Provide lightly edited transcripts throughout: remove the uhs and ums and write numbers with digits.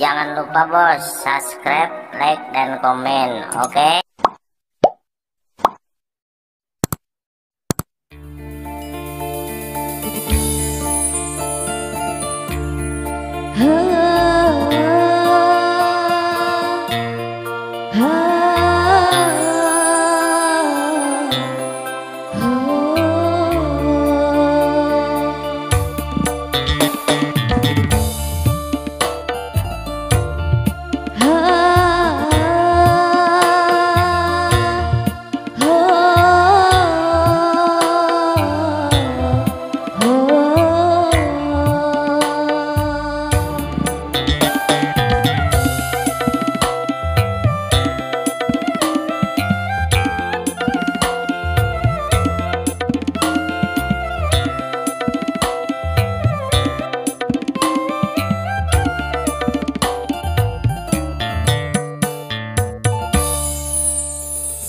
Jangan lupa bos, subscribe, like, dan komen, oke?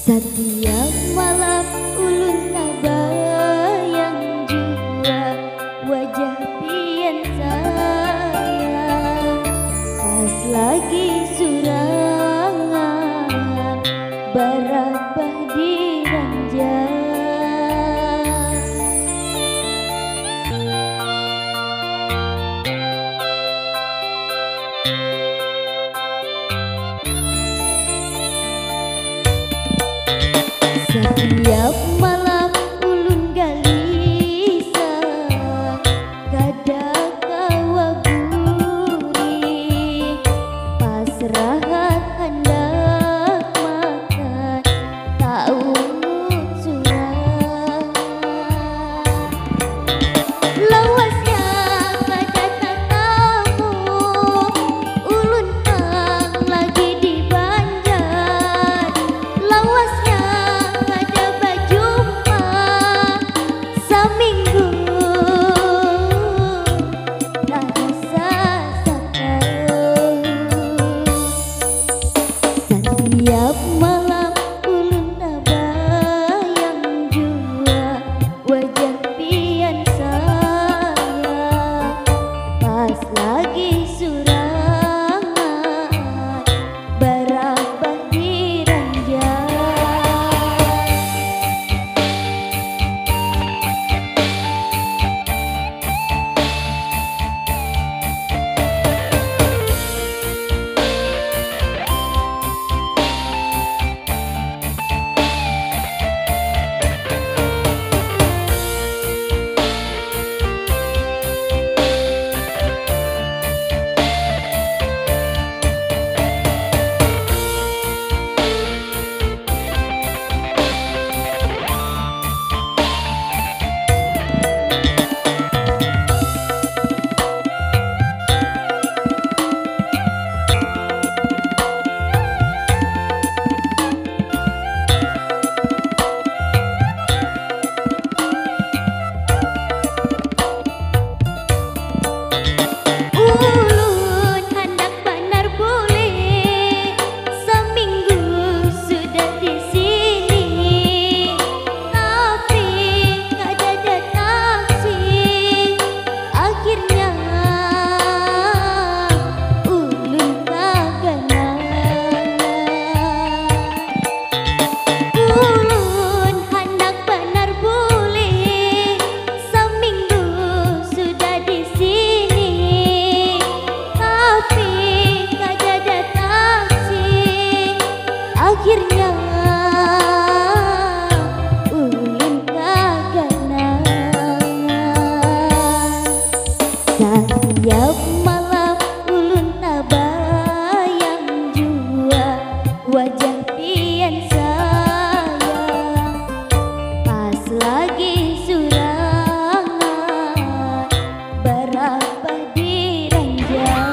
Setiap malam ulun bayang jua wajah pian sayang, pas lagi surangan barabah di ranjang. Setiap malam ulun gelisah kadang kawa gurih, pasrahan hendak makan tak umut surah. Lawasnya ada tatamu ulun tang lagi di Banjar. Lawasnya seminggu tak bisa sakau. Setiap malam ulun bayang jua wajah pian sayang, pas lagi surangan barabah di ranjang. Akhirnya ulun kagenangan. Setiap malam ulun bayang jua wajah pian sayang, pas lagi surangan barabah di ranjang.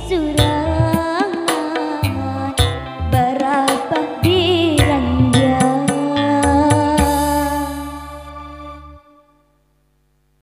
surah